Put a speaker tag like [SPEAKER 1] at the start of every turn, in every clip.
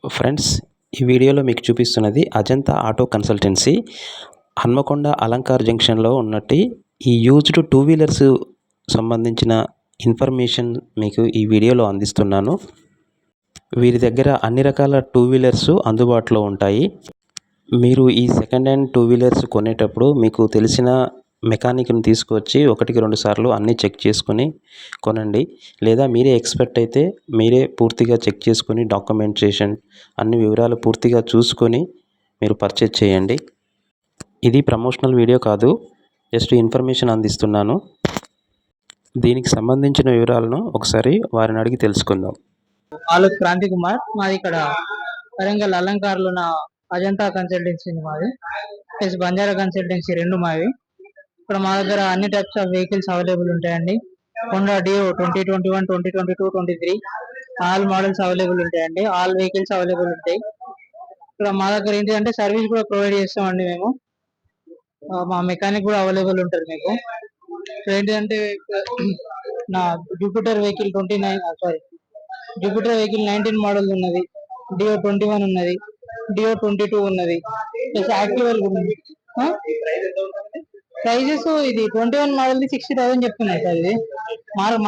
[SPEAKER 1] Friends, ఈ వీడియోలో మీకు చూపిస్తున్నది అజంతా ఆటో కన్సల్టెన్సీ హన్మకొండ అలంకార్ జంక్షన్లో ఉన్నట్టు ఈ యూజ్డ్ టూ వీలర్స్ సంబంధించిన ఇన్ఫర్మేషన్ మీకు ఈ వీడియోలో అందిస్తున్నాను. వీరి దగ్గర అన్ని రకాల టూ వీలర్స్ అందుబాటులో ఉంటాయి. మీరు ఈ సెకండ్ హ్యాండ్ టూ వీలర్స్ కొనేటప్పుడు మీకు తెలిసిన మెకానిక్ని తీసుకొచ్చి 1-2 సార్లు అన్నీ చెక్ చేసుకొని కొనండి. లేదా మీరే ఎక్స్పర్ట్ అయితే మీరే పూర్తిగా చెక్ చేసుకొని డాక్యుమెంటేషన్ అన్ని వివరాలు పూర్తిగా చూసుకొని మీరు పర్చేజ్ చేయండి. ఇది ప్రమోషనల్ వీడియో కాదు, జస్ట్ ఇన్ఫర్మేషన్ అందిస్తున్నాను. దీనికి సంబంధించిన వివరాలను ఒకసారి వారిని అడిగి తెలుసుకుందాం.
[SPEAKER 2] ఆలోక్ క్రాంతి కుమార్, మాది ఇక్కడ వరంగల్ అలంకార్లో ఉన్న అజంతా కన్సల్టెన్సీ మాది, ప్లస్ బంజారా కన్సల్టెన్సీ రెండు మావి. ఇక్కడ మా దగ్గర అన్ని టైప్స్ ఆఫ్ వెహికల్స్ అవైలబుల్ ఉంటాయండి. హోండా డియో 2021, 2022, 23 ఆల్ మోడల్స్ అవైలబుల్ ఉంటాయండి. ఆల్ వెహికల్స్ అవైలబుల్ ఉంటాయి. ఇక్కడ మా దగ్గర ఏంటంటే సర్వీస్ కూడా ప్రొవైడ్ చేస్తామండి మేము. మా మెకానిక్ కూడా అవైలబుల్ ఉంటారు మీకు. ఏంటంటే నా జూపిటర్ వెహికల్ 19 మోడల్ ఉన్నది, డియో 21 ఉన్నది, డియో 22 ఉన్నది, ప్లస్ యాక్టివల్ ఉన్నది. ప్రైజెస్ ఇది 21 మోడల్ 60,000 చెప్తున్నాయి సార్. ఇది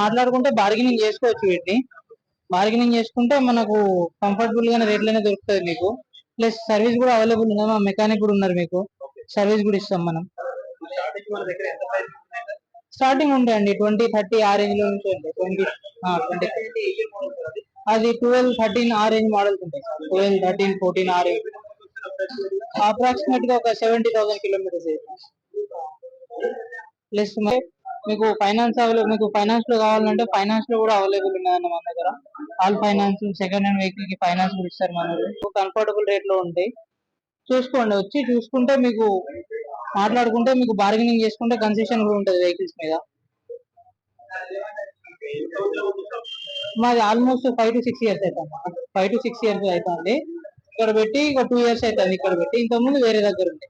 [SPEAKER 2] మాట్లాడుకుంటే బార్గెనింగ్ చేసుకోవచ్చు. వీటిని బార్గెనింగ్ చేసుకుంటే మనకు కంఫర్టబుల్ గానే రేట్లనే దొరుకుతుంది మీకు. ప్లస్ సర్వీస్ కూడా అవైలబుల్ ఉంది, మా మెకానిక్ కూడా ఉన్నారు, మీకు సర్వీస్ కూడా ఇస్తాం మనం. స్టార్టింగ్ ఉంటాయండి 20-30 ఆ రేంజ్ లో నుంచి ఉంటాయి. 20 అది 12-13 ఆ రేంజ్ మోడల్స్ ఉంటాయి. 12-13-14 ఆ రేంజ్, అప్రాక్సిమేట్ గా ఒక 70,000 కిలోమీటర్స్. ప్లస్ మీకు ఫైనాన్స్ అవైలబుల్, మీకు ఫైనాన్స్ లో కావాలంటే ఫైనాన్స్ లో కూడా అవైలబుల్ ఉన్నాయన్న మన దగ్గర. All finance, second hand vehicle కి ఫైనాన్స్ కూడా ఇస్తారు మన దగ్గర. కంఫర్టబుల్ రేట్ లో ఉంటాయి. చూసుకోండి, వచ్చి చూసుకుంటే మీకు మాట్లాడుకుంటే మీకు బార్గెనింగ్ చేసుకుంటే కన్సెషన్ కూడా ఉంటుంది వెహికల్స్ మీద. మాది ఆల్మోస్ట్ 5 to 6 years అవుతుంది. 5 to 6 years అవుతుంది ఇక్కడ పెట్టి. ఒక 2 years అవుతుంది ఇక్కడ పెట్టి. ఇంతకుముందు వేరే దగ్గర ఉంది.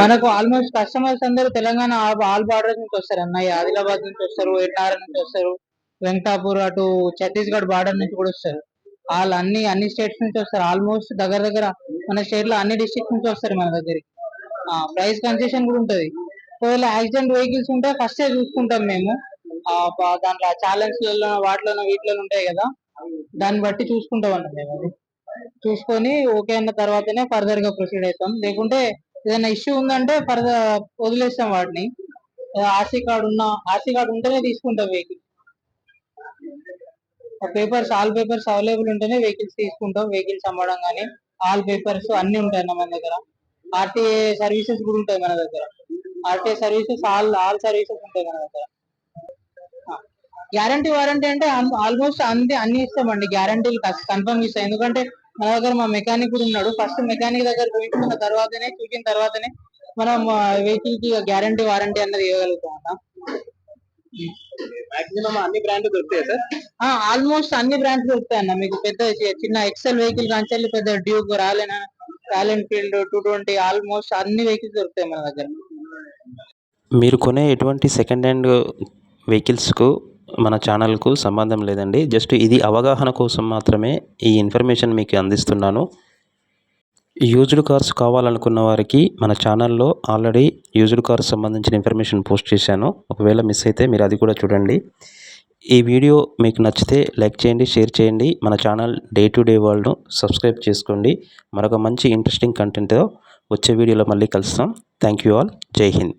[SPEAKER 2] మనకు ఆల్మోస్ట్ కస్టమర్స్ అందరూ తెలంగాణ ఆల్ బార్డర్స్ నుంచి వస్తారు అన్నయ్య. ఆదిలాబాద్ నుంచి వస్తారు, ఎట్నార నుంచి వస్తారు, వెంకటాపూర్ అటు ఛత్తీస్గఢ్ బార్డర్ నుంచి కూడా వస్తారు. అన్ని స్టేట్స్ నుంచి వస్తారు. ఆల్మోస్ట్ దగ్గర మన స్టేట్ లో అన్ని డిస్ట్రిక్ట్స్ నుంచి వస్తారు మన దగ్గరికి. ప్రైస్ కన్సెషన్ కూడా ఉంటది. ఒకవేళ యాక్సిడెంట్ వెహికల్స్ ఉంటే ఫస్టే చూసుకుంటాం మేము. దాంట్లో ఛాలెంజ్ వాటిలో వీటిలో ఉంటాయి కదా, దాన్ని బట్టి చూసుకుంటాం అన్నమాట మేము. అది చూసుకొని ఓకే అన్న తర్వాతనే ఫర్దర్ గా ప్రొసీడ్ అవుతాం. లేకుంటే ఏదైనా ఇష్యూ ఉందంటే ఫర్దర్ వదిలేస్తాం వాటిని. ఆర్సీ కార్డు ఉంటేనే తీసుకుంటాం వెహికల్. ఆల్ పేపర్స్ అవైలబుల్ ఉంటేనే వెహికల్స్ తీసుకుంటాం. వెహికల్స్ అమ్మడం కానీ ఆల్ పేపర్స్ అన్ని ఉంటాయి మన దగ్గర. ఆర్టీఏ సర్వీసెస్ కూడా ఉంటాయి మన దగ్గర. ఆర్టీఏ సర్వీసెస్ ఆల్ సర్వీసెస్ ఉంటాయి మన దగ్గర. గ్యారంటీ వారంటీ అంటే ఆల్మోస్ట్ అన్ని ఇస్తామండి. గ్యారంటీలు కన్ఫర్మ్ ఇస్తాం. ఎందుకంటే మన దగ్గర మా మెకానిక్ కూడా ఉన్నాడు. ఫస్ట్ మెకానిక్ దగ్గర చూసిన తర్వాతనే మనం వెహికల్ కి గ్యారంటీ వారంటీ అన్నది ఇవ్వగలుగుతాం అన్న.
[SPEAKER 3] అన్ని బ్రాండ్లు దొరుకుతాయి సార్?
[SPEAKER 2] ఆల్మోస్ట్ అన్ని బ్రాండ్స్ దొరుకుతాయి అన్న. మీకు పెద్ద చిన్న ఎక్సెల్ వెహికల్ కాంచెల్లి పెద్ద డ్యూక్, రాయల్ ఎన్ఫీల్డ్ 220 ఆల్మోస్ట్ అన్ని వెహికల్స్ దొరుకుతాయి మన దగ్గర.
[SPEAKER 1] మీరు కొనే ఎటువంటి సెకండ్ హ్యాండ్ వెహికల్స్కు మన ఛానల్కు సంబంధం లేదండి. జస్ట్ ఇది అవగాహన కోసం మాత్రమే ఈ ఇన్ఫర్మేషన్ మీకు అందిస్తున్నాను. యూజ్డ్ కార్స్ కావాలనుకున్న వారికి మన ఛానల్లో ఆల్రెడీ యూజ్డ్ కార్స్ సంబంధించిన ఇన్ఫర్మేషన్ పోస్ట్ చేశాను. ఒకవేళ మిస్ అయితే మీరు అది కూడా చూడండి. ఈ వీడియో మీకు నచ్చితే లైక్ చేయండి, షేర్ చేయండి. మన ఛానల్ డే టు డే వరల్డ్ను సబ్స్క్రైబ్ చేసుకోండి. మరొక మంచి ఇంట్రెస్టింగ్ కంటెంట్తో వచ్చే వీడియోలో మళ్ళీ కలుస్తాం. Thank you all. జై హింద్.